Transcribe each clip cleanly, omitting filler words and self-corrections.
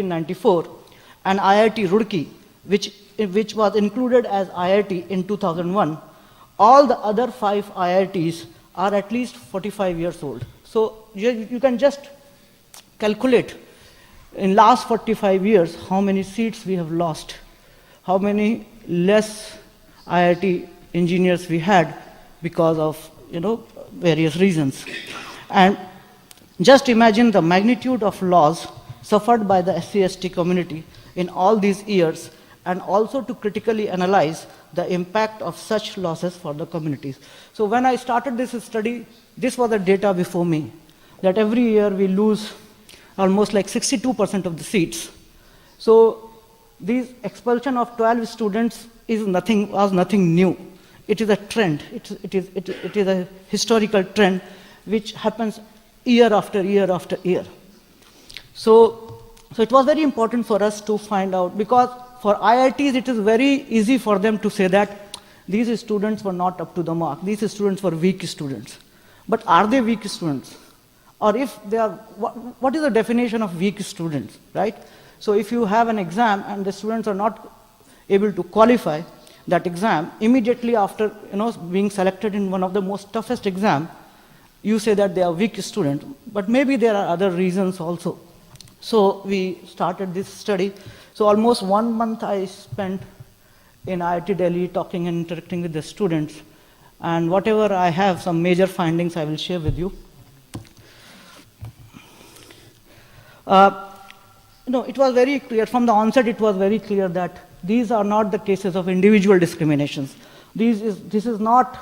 1994, and IIT Roorkee, which was included as IIT in 2001, all the other 5 IITs are at least 45 years old. So you can just calculate in last 45 years how many seats we have lost, how many less IIT engineers we had because of various reasons. And just imagine the magnitude of loss suffered by the SC/ST community in all these years, and also to critically analyze the impact of such losses for the communities. So when I started this study, this was the data before me, that every year we lose almost like 62% of the seats. So this expulsion of 12 students was nothing new. It is a trend. It is a historical trend which happens year after year after year. So it was very important for us to find out, because for IITs it is very easy for them to say that these students were not up to the mark, these students were weak students. But are they weak students? Or if they are, what is the definition of weak students, right? So if you have an exam and the students are not able to qualify that exam, immediately after being selected in one of the most toughest exam, you say that they are weak students, but maybe there are other reasons also. So we started this study. So almost 1 month I spent in IIT Delhi talking and interacting with the students, and whatever I have, some major findings I will share with you. It was very clear, from the onset it was very clear that these are not the cases of individual discriminations. This is not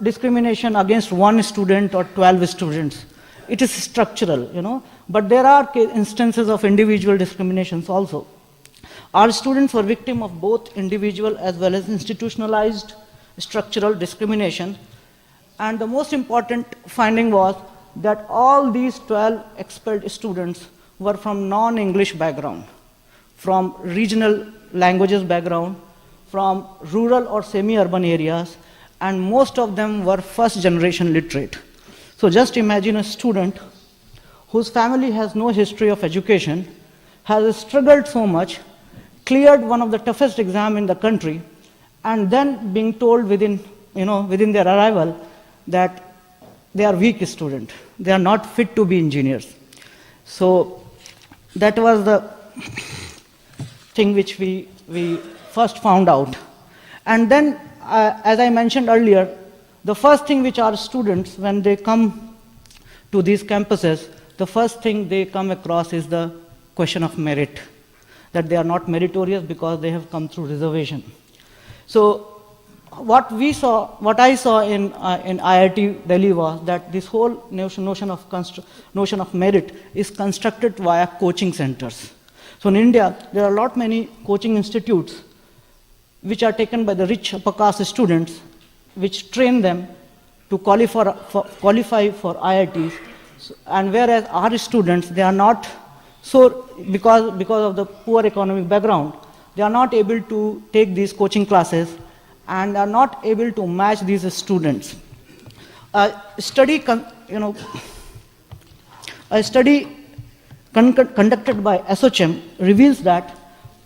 discrimination against 1 student or 12 students. It is structural, but there are instances of individual discriminations also. Our students were victims of both individual as well as institutionalized structural discrimination, and the most important finding was that all these 12 expelled students were from non-English background, from regional languages background, from rural or semi-urban areas, and most of them were first-generation literate. So just imagine a student whose family has no history of education, has struggled so much, cleared one of the toughest exams in the country, and then being told within their arrival that they are weak students, they are not fit to be engineers. So that was the thing which we first found out. And then, as I mentioned earlier, the first thing which our students, when they come to these campuses, the first thing they come across is the question of merit, that they are not meritorious because they have come through reservation. So what I saw in IIT Delhi was that this whole notion of merit is constructed via coaching centers. So in India, there are many coaching institutes which are taken by the rich upper caste students, which train them to qualify for IITs, and whereas our students, they are not so, because of the poor economic background, they are not able to take these coaching classes and are not able to match these students. A study conducted by ASSOCHAM reveals that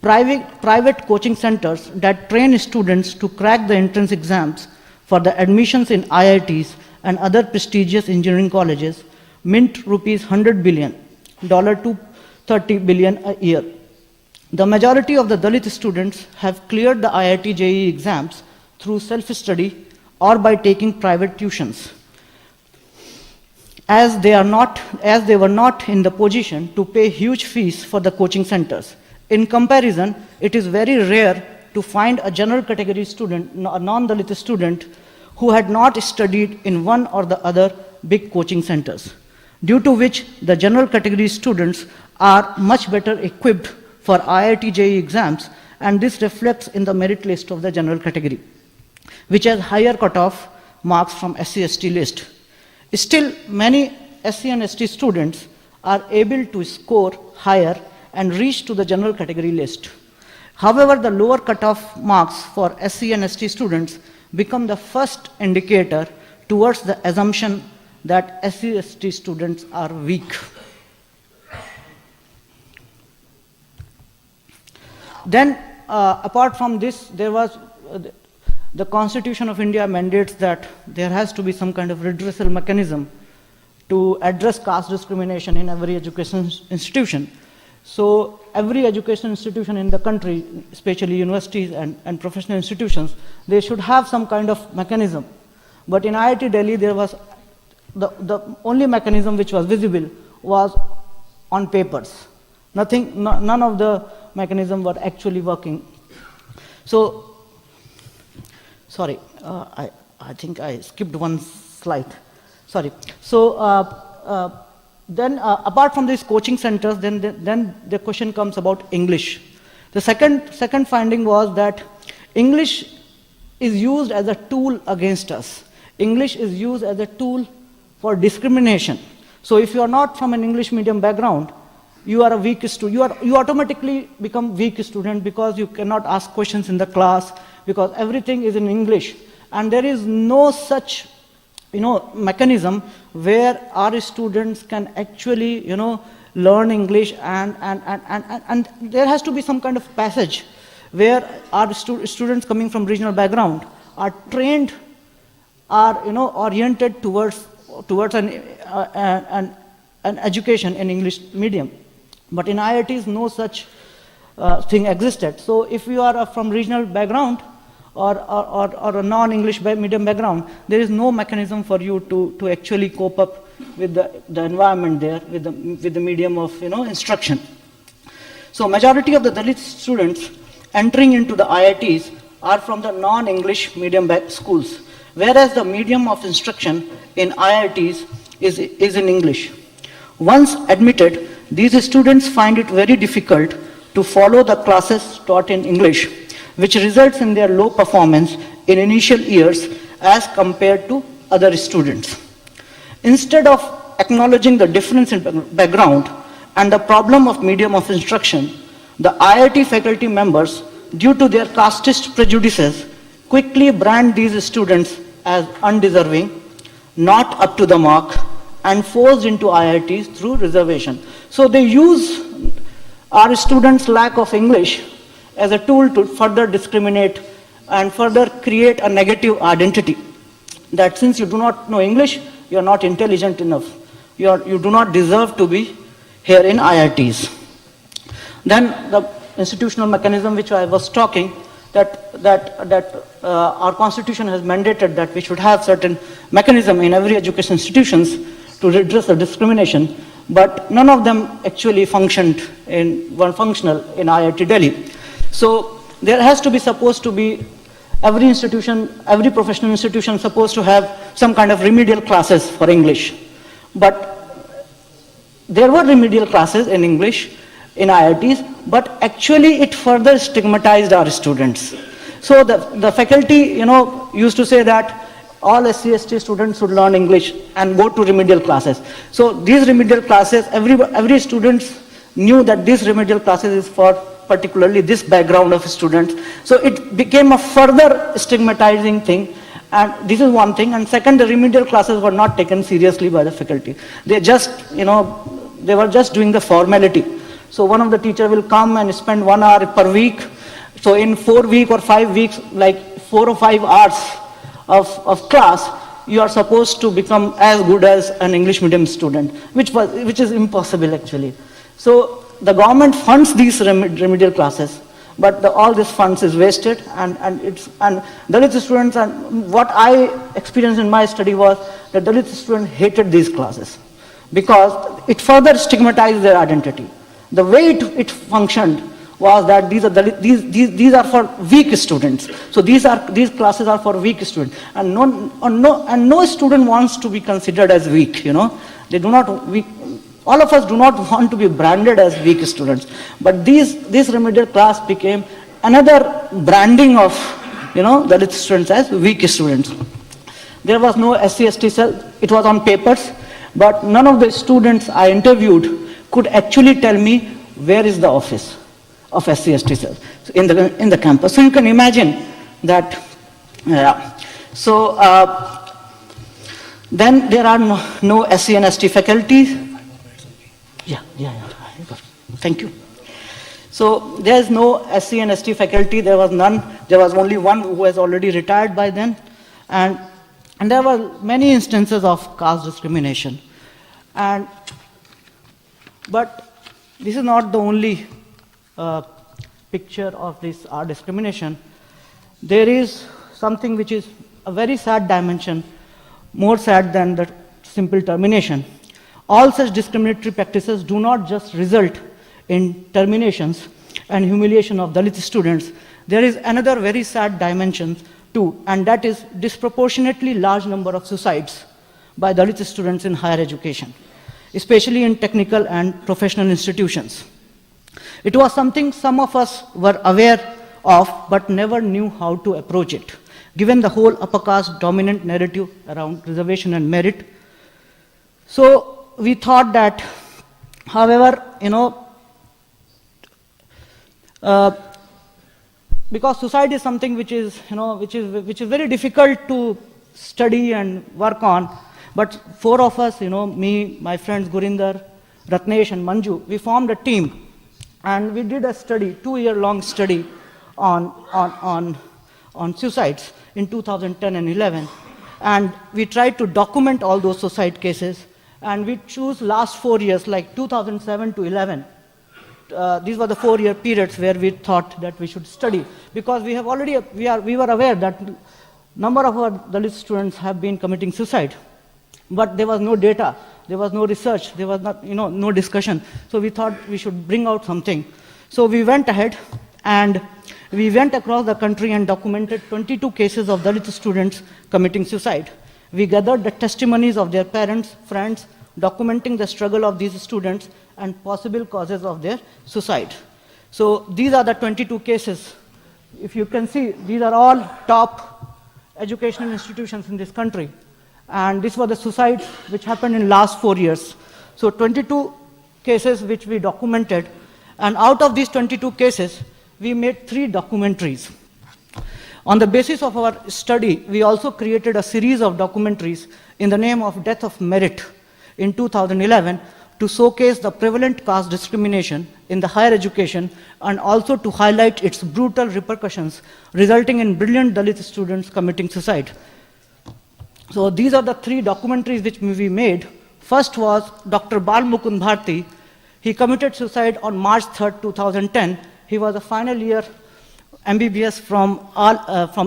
private coaching centers that train students to crack the entrance exams for the admissions in IITs and other prestigious engineering colleges mint rupees 100 billion, $230 billion a year. The majority of the Dalit students have cleared the IIT JEE exams through self-study or by taking private tuitions, as they were not in the position to pay huge fees for the coaching centers. In comparison, it is very rare to find a general category student, a non-Dalit student, who had not studied in one or the other big coaching centers, due to which the general category students are much better equipped for IIT JEE exams, and this reflects in the merit list of the general category, which has higher cutoff marks from SC/ST list. Still, many SC and ST students are able to score higher and reach to the general category list. However, the lower cutoff marks for SC and ST students become the first indicator towards the assumption that SC/ST students are weak. Then, apart from this, there was the Constitution of India mandates that there has to be some kind of redressal mechanism to address caste discrimination in every education institution. So every education institution in the country, especially universities and professional institutions, they should have some kind of mechanism. But in IIT Delhi, there was the only mechanism which was visible was on papers. None of the mechanism were actually working. So, sorry, I think I skipped one slide. Sorry. So then, apart from these coaching centers, then the question comes about English. The second finding was that English is used as a tool against us. English is used as a tool for discrimination. So if you are not from an English medium background, you are a weak student. You automatically become weak student because you cannot ask questions in the class because everything is in English, and there is no such mechanism where our students can actually learn English, and there has to be some kind of passage where our students coming from regional background are trained, are oriented towards an education in English medium. But in IITs, no such thing existed. So if you are from regional background or a non-English medium background, there is no mechanism for you to actually cope up with the environment there, with the medium of instruction. So majority of the Dalit students entering into the IITs are from the non-English medium schools, whereas the medium of instruction in IITs is in English. Once admitted, these students find it very difficult to follow the classes taught in English, which results in their low performance in initial years as compared to other students. Instead of acknowledging the difference in background and the problem of medium of instruction, the IIT faculty members, due to their casteist prejudices, quickly brand these students as undeserving, not up to the mark, and forced into IITs through reservation. So they use our students' lack of English as a tool to further discriminate and further create a negative identity, that since you do not know English, you are not intelligent enough. You do not deserve to be here in IITs. Then the institutional mechanism which I was talking, that our constitution has mandated that we should have certain mechanism in every education institutions to redress the discrimination, but none of them actually were functional in IIT Delhi. So there has to be supposed to be every institution, every professional institution supposed to have some kind of remedial classes for English. But there were remedial classes in English in IITs, but actually it further stigmatized our students. So the faculty, used to say that all SC/ST students should learn English and go to remedial classes. So these remedial classes, every student knew that these remedial classes is for particularly this background of students. So it became a further stigmatizing thing, and this is one thing. And second, the remedial classes were not taken seriously by the faculty. They just, they were just doing the formality. So one of the teacher will come and spend 1 hour per week. So in 4 weeks or 5 weeks, like 4 or 5 hours of class, you are supposed to become as good as an English medium student, which is impossible actually. So the government funds these remedial classes, but all this funds is wasted, and Dalit students, and what I experienced in my study was that Dalit students hated these classes because it further stigmatized their identity. The way it functioned was that these are for weak students. So these classes are for weak students, and no student wants to be considered as weak. They do not. All of us do not want to be branded as weak students. But this remedial class became another branding of Dalit students as weak students. There was no SC/ST cell. It was on papers, but none of the students I interviewed could actually tell me where is the office of SC/ST cell in the campus. So you can imagine that. So then there are no SC and ST faculties. Yeah. Thank you. So there's no SC and ST faculty, there was none. There was only one who was already retired by then. And there were many instances of caste discrimination. But this is not the only picture of this discrimination. There is something which is a very sad dimension, more sad than the simple termination. All such discriminatory practices do not just result in terminations and humiliation of Dalit students. There is another very sad dimension too, and that is disproportionately large number of suicides by Dalit students in higher education, especially in technical and professional institutions. It was something some of us were aware of but never knew how to approach it, given the whole upper caste dominant narrative around reservation and merit. So we thought that, however, because suicide is something which is very difficult to study and work on, but four of us, me, my friends Gurinder, Ratnesh and Manju, we formed a team and we did a study, 2-year-long study on suicides in 2010 and 11. And we tried to document all those suicide cases, and we choose last 4 years, like 2007 to 11. These were the 4-year periods where we thought that we should study, because we were aware that number of our Dalit students have been committing suicide, but there was no data, there was no research, there was not, no discussion. So we thought we should bring out something. So we went ahead and we went across the country and documented 22 cases of Dalit students committing suicide. We gathered the testimonies of their parents, friends, documenting the struggle of these students and possible causes of their suicide. So these are the 22 cases. If you can see, these are all top educational institutions in this country. And these were the suicides which happened in last 4 years. So 22 cases which we documented, and out of these 22 cases, we made 3 documentaries. On the basis of our study, we also created a series of documentaries in the name of Death of Merit in 2011 to showcase the prevalent caste discrimination in the higher education and also to highlight its brutal repercussions, resulting in brilliant Dalit students committing suicide. So these are the 3 documentaries which we made. First was Dr. Bal Mukund Bharti. He committed suicide on March 3rd, 2010. He was a final year MBBS from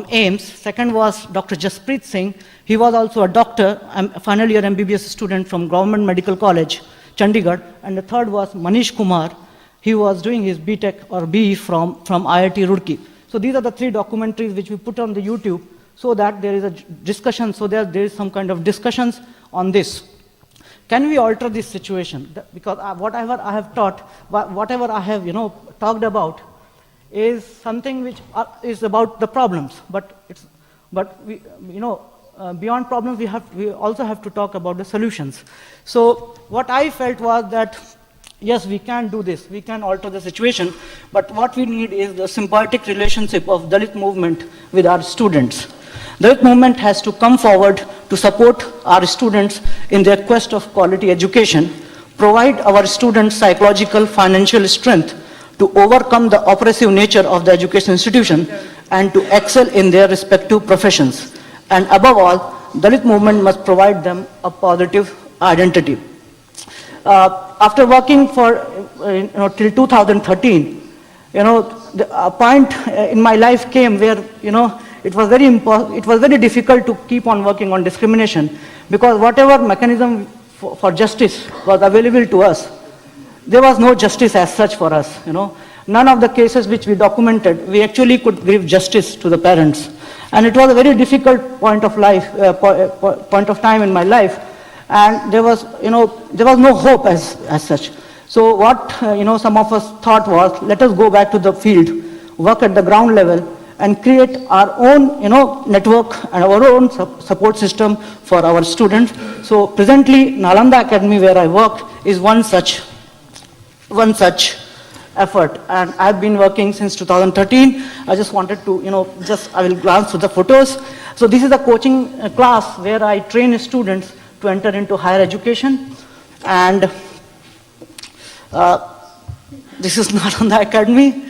AIMS. Second was Dr. Jaspreet Singh. He was also a doctor, a final year MBBS student from Government Medical College, Chandigarh. And the third was Manish Kumar. He was doing his BTech or BE from IIT Roorkee. So these are the 3 documentaries which we put on the YouTube so that there is a discussion, so that there is some kind of discussions on this. Can we alter this situation? Because whatever I have taught, whatever I have talked about, is something which is about the problems. But we, beyond problems, we also have to talk about the solutions. So what I felt was that yes, we can do this, we can alter the situation, but what we need is the symbiotic relationship of Dalit movement with our students. Dalit movement has to come forward to support our students in their quest of quality education, provide our students psychological, financial strength to overcome the oppressive nature of the education institution and to excel in their respective professions. And above all, Dalit movement must provide them a positive identity. After working for till 2013, a point in my life came where it was very difficult to keep on working on discrimination, because whatever mechanism for justice was available to us, there was no justice as such for us. None of the cases which we documented, we actually could give justice to the parents, and it was a very difficult point of time in my life, and there was no hope as such. So what some of us thought was, let us go back to the field, work at the ground level, and create our own network and our own support system for our students. So presently, Nalanda Academy, where I work, is one such effort, and I've been working since 2013. I just wanted to, I will glance through the photos. So this is a coaching class where I train students to enter into higher education, and This is Nalanda Academy.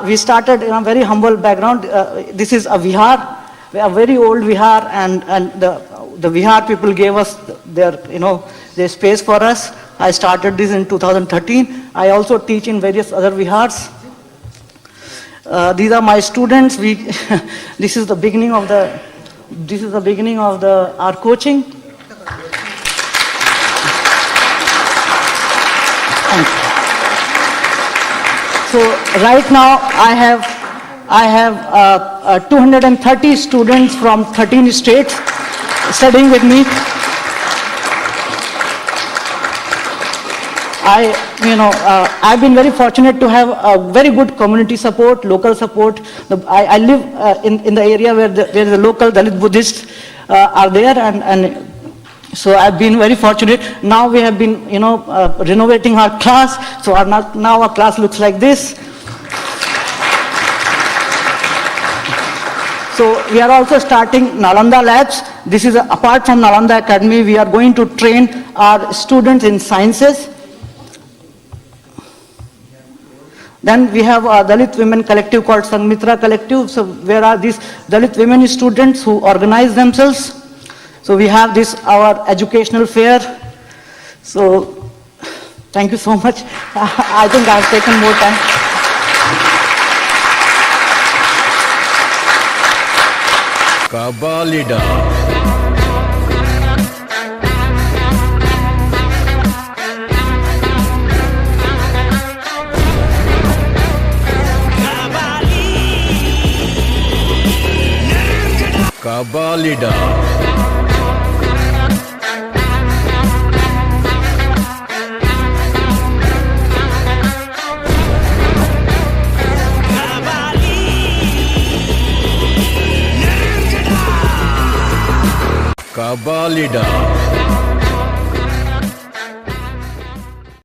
We started in a very humble background. This is a vihar, a very old vihar, and the vihar people gave us their space for us. I started this in 2013. I also teach in various other vihars. These are my students. This is the beginning of our coaching. Thank you. So right now I have 230 students from 13 states studying with me. I've been very fortunate to have a very good community support, local support. I live in the area where the local Dalit Buddhists are there, and so I've been very fortunate. Now we have been, renovating our class. So now our class looks like this. So we are also starting Nalanda Labs. This is apart from Nalanda Academy. We are going to train our students in sciences. Then we have a Dalit women collective called Sangmitra Collective. So where are these Dalit women students who organize themselves? So we have our educational fair. So thank you so much. I think I've taken more time. Kabalida. Kabalida. Kabalida.